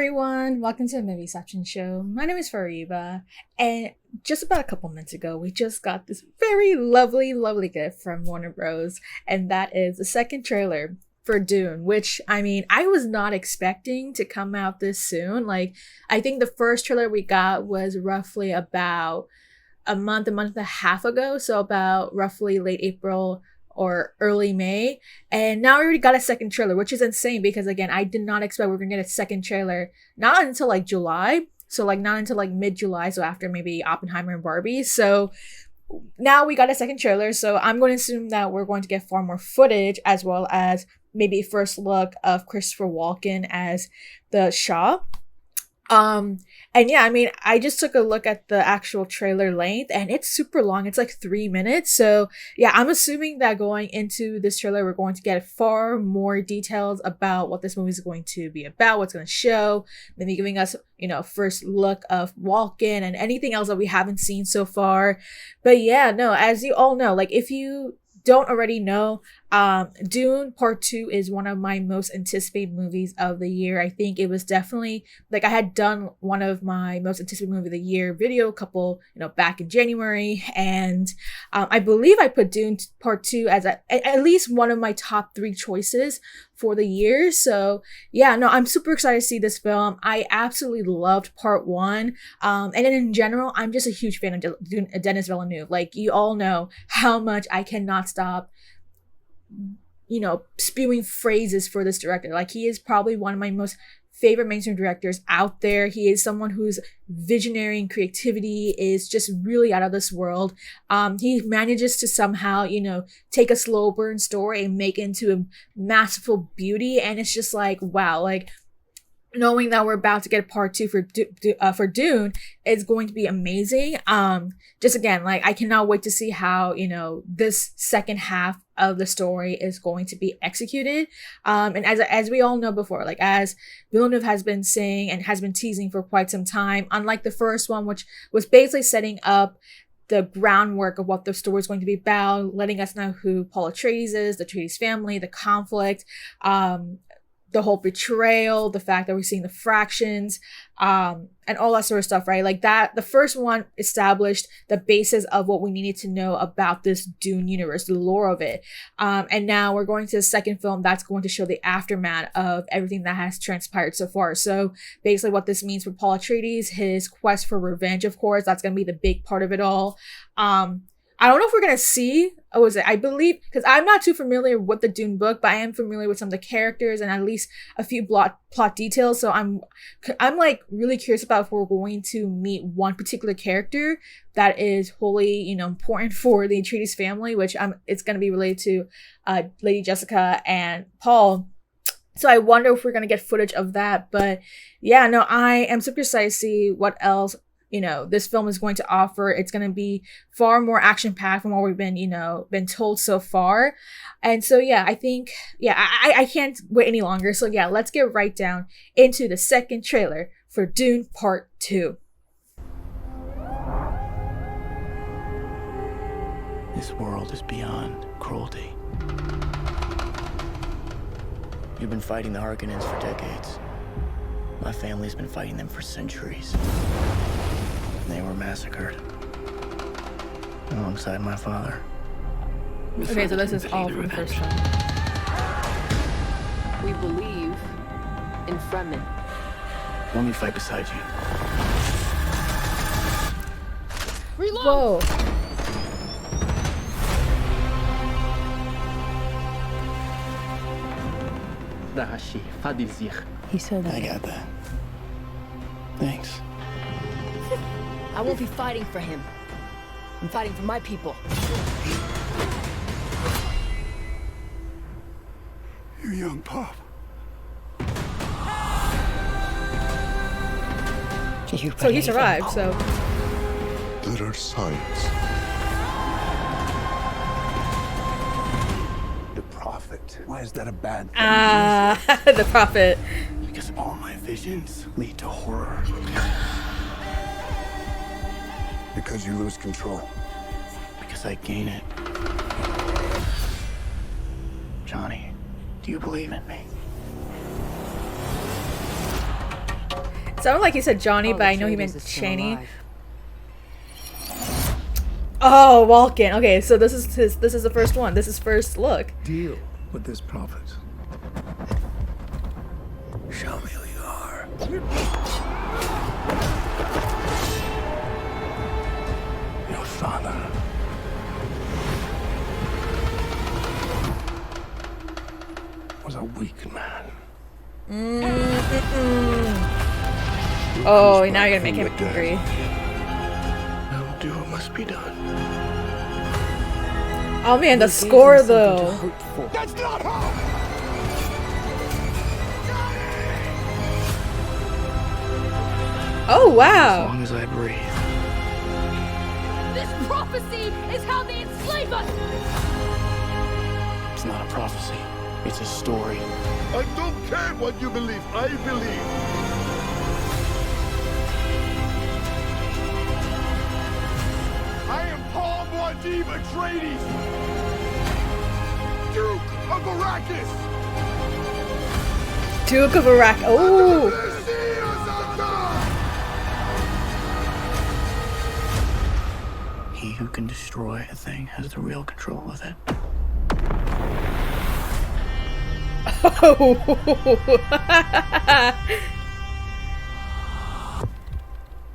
everyone, welcome to the Movie Section Show. My name is Fariba, and just about a couple minutes ago, we just got this very lovely gift from Warner Bros. And that is the second trailer for Dune, which, I mean, I was not expecting to come out this soon. Like, I think the first trailer we got was roughly about a month and a half ago, so about roughly late April or early May, and now we already got a second trailer, which is insane because, again, I did not expect we were gonna get a second trailer not until like July, so like not until like mid-July, so after maybe Oppenheimer and Barbie. So now we got a second trailer, so I'm going to assume that we're going to get far more footage, as well as maybe a first look of Christopher Walken as the Shah. And yeah, I mean, I just took a look at the actual trailer length and it's super long. It's like 3 minutes. So yeah, I'm assuming that going into this trailer, we're going to get far more details about what this movie is going to be about, what's going to show, maybe giving us, first look of Walken and anything else that we haven't seen so far. But yeah, no, as you all know, like if you don't already know, Dune Part 2 is one of my most anticipated movies of the year. I think it was definitely, like, I had done one of my most anticipated movie of the year video back in January, and I believe I put Dune Part 2 as at least one of my top 3 choices for the year. So yeah, no, I'm super excited to see this film. I absolutely loved Part 1, and then in general, I'm just a huge fan of Denis Villeneuve. Like, you all know how much I cannot stop spewing phrases for this director. Like, he is probably one of my most favorite mainstream directors out there. He is someone whose visionary and creativity is just really out of this world. He manages to somehow, take a slow burn story and make it into a masterful beauty. And it's just like, wow, like, knowing that we're about to get part 2 for Dune is going to be amazing. Just again, like, I cannot wait to see how, this second half of the story is going to be executed. And as we all know before, like, as Villeneuve has been saying and has been teasing for quite some time, unlike the first one, which was basically setting up the groundwork of what the story is going to be about, letting us know who Paul Atreides is, the Atreides family, the conflict, the whole betrayal, the fact that we're seeing the fractions, and all that sort of stuff, right? Like, that, the first one established the basis of what we needed to know about this Dune universe, the lore of it. And now we're going to the second film that's going to show the aftermath of everything that has transpired so far. So basically what this means for Paul Atreides, his quest for revenge, of course, that's going to be the big part of it all. I don't know if we're going to see, I believe, because I'm not too familiar with the Dune book, but I am familiar with some of the characters and at least a few plot details. So I'm like really curious about if we're going to meet one particular character that is wholly, important for the Atreides family, which it's going to be related to Lady Jessica and Paul. So I wonder if we're going to get footage of that. But yeah, no, I am super excited to see what else this film is going to offer. It's going to be far more action-packed from what we've been told so far. And so, yeah, I think, I can't wait any longer. So, yeah, let's get right down into the second trailer for Dune Part 2. This world is beyond cruelty. You've been fighting the Harkonnens for decades. My family's been fighting them for centuries. They were massacred alongside my father. Okay, so this is all from the first one. We believe in Fremen. Let me fight beside you. Reload! Whoa. He said that. I got that. Thanks. I won't be fighting for him. I'm fighting for my people. You young pup. So he survived, so. There are signs. The prophet. Why is that a bad thing? The prophet. Because all my visions lead to horror. Because you lose control. Because I gain it. Johnny, do you believe in me? Sounded like he said Johnny, Paul but I know he Atreides meant is still Chaney. alive. Oh, Walken. Okay, so this is the first one. This is first look. Deal with this prophet. Show me who you are. Your father. Was a weak man. Oh, now you're gonna make him angry. I will do what must be done. Oh man, the You gave score him something to though. hope for. That's not how! Oh As wow. long as I breathe. This prophecy is how they enslave us! It's not a prophecy. It's a story. I don't care what you believe. I believe. I am Paul Atreides, Duke of Arrakis. Duke of Iraq. Oh. He who can destroy a thing has the real control of it.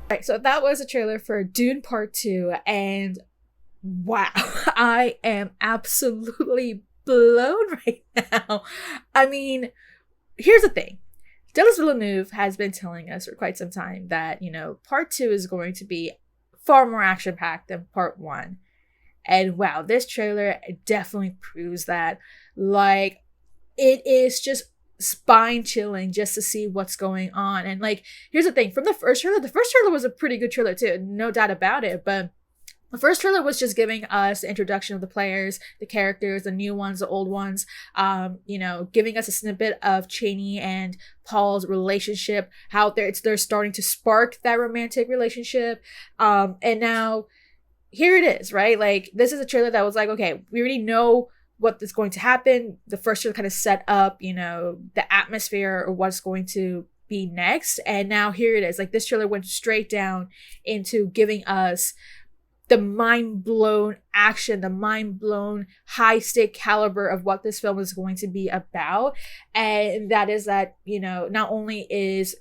Right, so that was a trailer for Dune Part 2, and wow, I am absolutely blown right now. I mean, here's the thing. Denis Villeneuve has been telling us for quite some time that, Part 2 is going to be far more action-packed than Part 1. And wow, this trailer definitely proves that. Like, it is just spine-chilling just to see what's going on. And like, here's the thing. From the first trailer was a pretty good trailer too, no doubt about it. But the first trailer was just giving us the introduction of the players, the characters, the new ones, the old ones, giving us a snippet of Chaney and Paul's relationship, how they're starting to spark that romantic relationship. And now here it is, right? Like, this is a trailer that was like, okay, we already know what is going to happen. The first trailer kind of set up, the atmosphere or what's going to be next. And now here it is. Like, this trailer went straight down into giving us the mind-blown action, the mind-blown high-stake caliber of what this film is going to be about. And that is that, not only is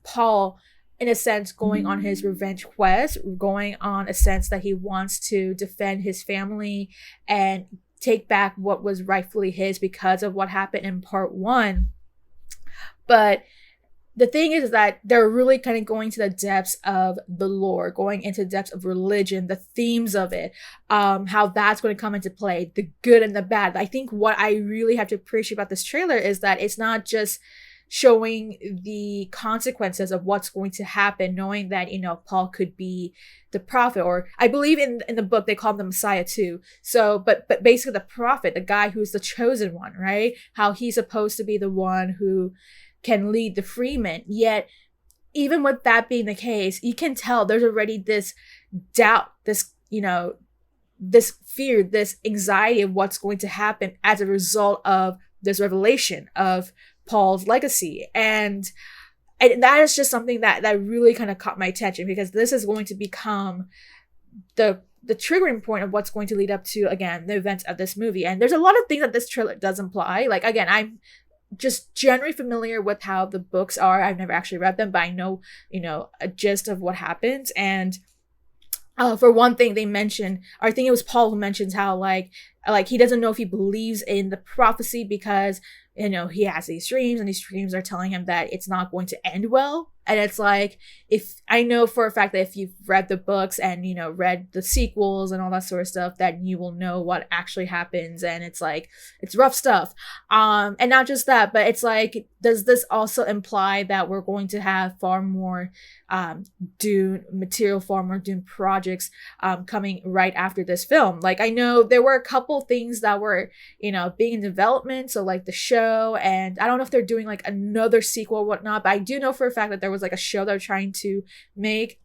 Paul, in a sense, going on his revenge quest, going on a sense that he wants to defend his family and take back what was rightfully his because of what happened in Part 1. But the thing is that they're really kind of going to the depths of the lore, going into the depths of religion, the themes of it, how that's going to come into play, the good and the bad. I think what I really have to appreciate about this trailer is that it's not just showing the consequences of what's going to happen, knowing that, Paul could be the prophet, or I believe in the book they call him the Messiah too. So, but basically the prophet, the guy who's the chosen one, right? How he's supposed to be the one who can lead the freemen. Yet, even with that being the case, you can tell there's already this doubt, this, this fear, this anxiety of what's going to happen as a result of this revelation of Paul's legacy. And that is just something that really kind of caught my attention, because this is going to become the triggering point of what's going to lead up to, again, the events of this movie. And there's a lot of things that this trailer does imply. Like, again, I'm just generally familiar with how the books are. I've never actually read them, but I know, a gist of what happens. And for one thing, they mentioned, or I think it was Paul who mentions how like he doesn't know if he believes in the prophecy because, he has these dreams, and these dreams are telling him that it's not going to end well. And it's like, if I know for a fact that if you've read the books and, read the sequels and all that sort of stuff, that you will know what actually happens. And it's like, it's rough stuff. And not just that, but it's like, does this also imply that we're going to have far more Dune material, far more Dune projects coming right after this film? Like, I know there were a couple things that were, being in development. So like the show, and I don't know if they're doing like another sequel or whatnot, but I do know for a fact that there was like a show they're trying to make,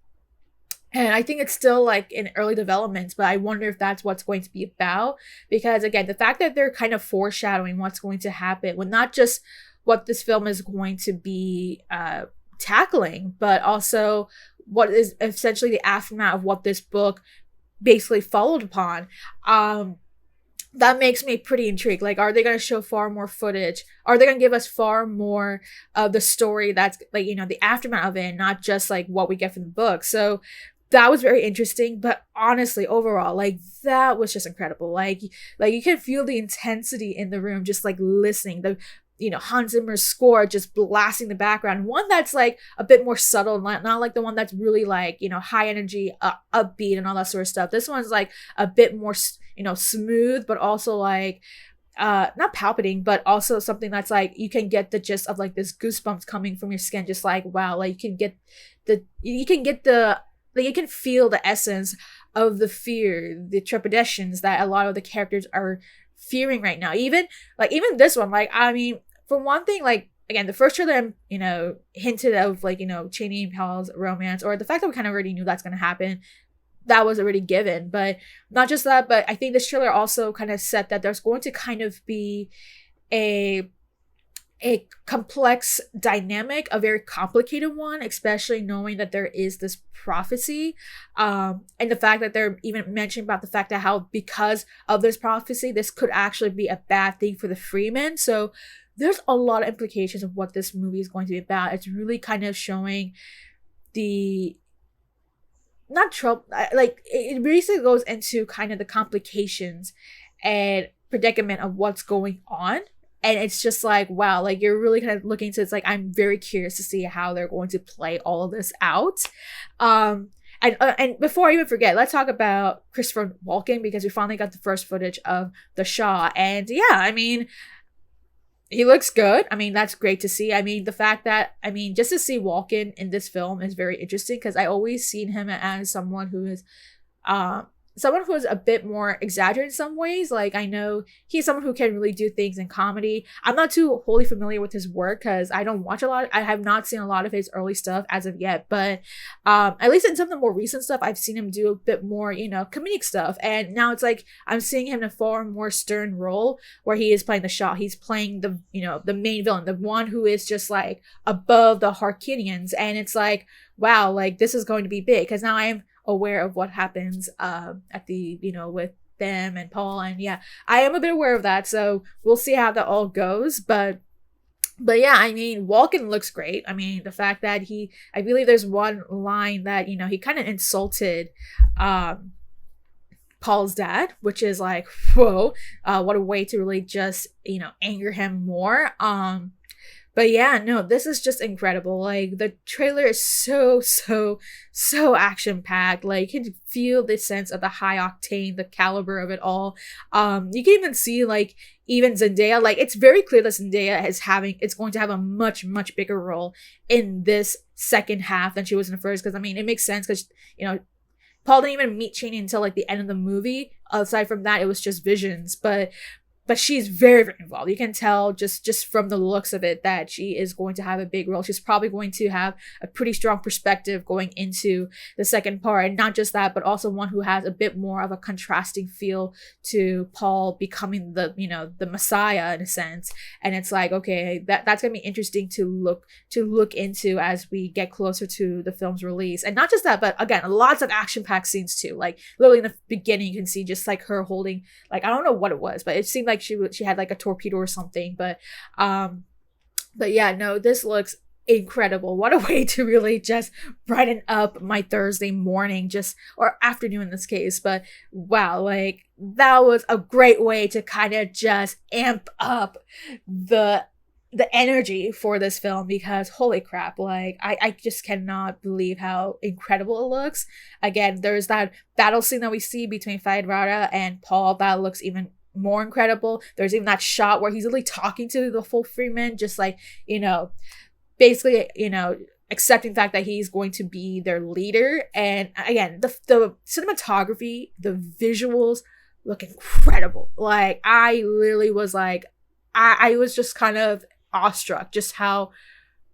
and I think it's still like in early developments, but I wonder if that's what's going to be about. Because again, the fact that they're kind of foreshadowing what's going to happen with not just what this film is going to be tackling, but also what is essentially the aftermath of what this book basically followed upon. That makes me pretty intrigued. Like, are they going to show far more footage? Are they going to give us far more of the story that's like, you know, the aftermath of it, not just like what we get from the book? So that was very interesting. But honestly, overall, like, that was just incredible. Like you can feel the intensity in the room, just like listening. The, you know, Hans Zimmer's score just blasting the background. One that's like a bit more subtle, not like the one that's really like, you know, high energy, upbeat and all that sort of stuff. This one's like a bit more, you know, smooth, but also like, not palpitating, but also something that's like, you can get the gist of like this goosebumps coming from your skin. Just like, wow, like you can feel the essence of the fear, the trepidations that a lot of the characters are fearing right now. Even this one, like, I mean, for one thing, like, again, the first trailer, you know, hinted of like, you know, Chani and Paul's romance, or the fact that we kind of already knew that's going to happen, that was already given. But not just that, but I think this trailer also kind of set that there's going to kind of be a complex dynamic, a very complicated one, especially knowing that there is this prophecy, and the fact that they're even mentioning about the fact that how because of this prophecy, this could actually be a bad thing for the Freemen. So there's a lot of implications of what this movie is going to be about. It's really kind of showing the not trouble, like it basically goes into kind of the complications and predicament of what's going on. And it's just like, wow, like you're really kind of looking to, it's like, I'm very curious to see how they're going to play all of this out. And before I even forget, let's talk about Christopher Walken, because we finally got the first footage of the Shah. And yeah, I mean, he looks good. I mean, that's great to see. I mean, the fact that, I mean, just to see Walken in this film is very interesting, because I always seen him as someone who is a bit more exaggerated in some ways. Like, I know he's someone who can really do things in comedy. I'm not too wholly familiar with his work because I don't watch a lot. I have not seen a lot of his early stuff as of yet, but at least in some of the more recent stuff, I've seen him do a bit more, you know, comedic stuff. And now it's like I'm seeing him in a far more stern role where he is playing the Shah. He's playing the, you know, the main villain, the one who is just like above the Harkinians. And it's like, wow, like this is going to be big, because now I'm aware of what happens at the, you know, with them and Paul, and yeah, I am a bit aware of that, so we'll see how that all goes. But yeah, I mean, Walken looks great. I mean, the fact that I believe there's one line that, you know, he kind of insulted Paul's dad, which is like, whoa, what a way to really just, you know, anger him more. But yeah, no, this is just incredible. Like, the trailer is so action-packed. Like, you can feel the sense of the high octane, the caliber of it all. You can even see, like, even Zendaya. Like, it's very clear that Zendaya it's going to have a much bigger role in this second half than she was in the first. Because, I mean, it makes sense because, you know, Paul didn't even meet Chani until, like, the end of the movie. Aside from that, it was just visions. But she's very involved. You can tell just from the looks of it that she is going to have a big role. She's probably going to have a pretty strong perspective going into the second part. And not just that, but also one who has a bit more of a contrasting feel to Paul becoming the, you know, the Messiah in a sense. And it's like, okay, that's going to be interesting to look into as we get closer to the film's release. And not just that, but again, lots of action-packed scenes too. Like, literally in the beginning, you can see just like her holding, like, I don't know what it was, but it seemed like she had like a torpedo or something. But yeah, no, this looks incredible. What a way to really just brighten up my Thursday morning, or afternoon in this case. But wow, like, that was a great way to kind of just amp up the energy for this film, because holy crap, like I just cannot believe how incredible it looks. Again, there's that battle scene that we see between Fayyad and Paul that looks even more incredible. There's even that shot where he's really talking to the full Freeman, just like, you know, basically, you know, accepting the fact that he's going to be their leader. And again, the cinematography, the visuals look incredible. Like, I literally was like, I was just kind of awestruck just how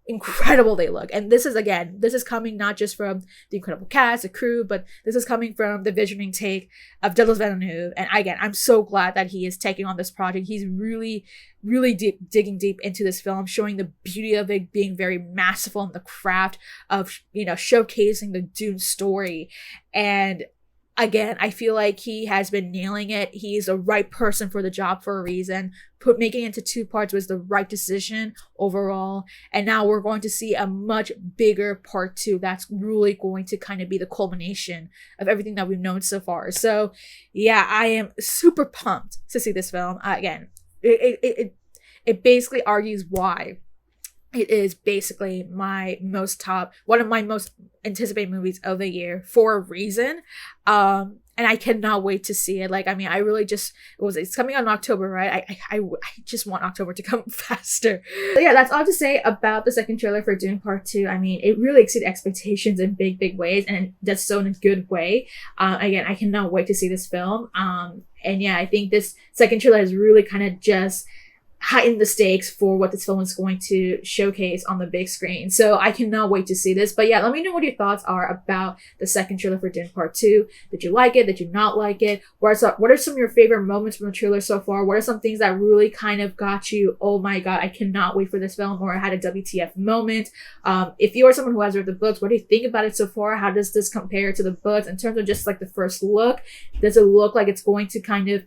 incredible they look. And this is coming not just from the incredible cast, the crew, but this is coming from the visioning take of Douglas Villeneuve. And again, I'm so glad that he is taking on this project. He's really digging deep into this film, showing the beauty of it being very masterful and the craft of, showcasing the Dune story. And again, I feel like he has been nailing it. He's the right person for the job for a reason. Making it into 2 parts was the right decision overall. And now we're going to see a much bigger part 2 that's really going to kind of be the culmination of everything that we've known so far. So yeah, I am super pumped to see this film. Again, it basically argues why it is basically one of my most anticipated movies of the year for a reason. And I cannot wait to see it. I really it's coming out in October, right? I just want October to come faster. But yeah, that's all to say about the second trailer for Dune Part 2. It really exceeded expectations in big ways, and that's so in a good way. Again, I cannot wait to see this film. And yeah, I think this second trailer has really kind of just heighten the stakes for what this film is going to showcase on the big screen. So I cannot wait to see this. But yeah, let me know what your thoughts are about the second trailer for Dune Part 2. Did you like it? Did you not like it? What are some of your favorite moments from the trailer so far? What are some things that really kind of got you, oh my god, I cannot wait for this film, or had a WTF moment? If you are someone who has read the books, what do you think about it so far? How does this compare to the books in terms of just like the first look? Does it look like it's going to kind of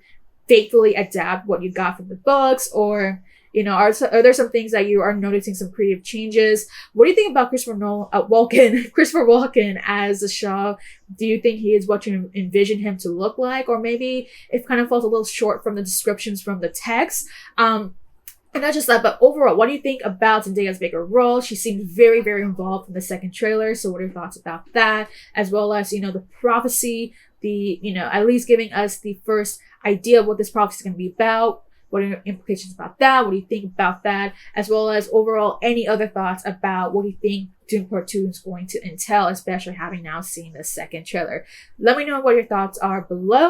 faithfully adapt what you got from the books, or are there some things that you are noticing some creative changes? What do you think about Christopher Walken as the Shah? Do you think he is what you envision him to look like, or maybe it kind of falls a little short from the descriptions from the text? And not just that, but overall, what do you think about Zendaya's bigger role? She seemed very involved in the second trailer. So what are your thoughts about that? As well as, the prophecy, at least giving us the first idea of what this prophecy is going to be about. What are your implications about that? What do you think about that? As well as overall, any other thoughts about what do you think Dune Part 2 is going to entail, especially having now seen the second trailer? Let me know what your thoughts are below.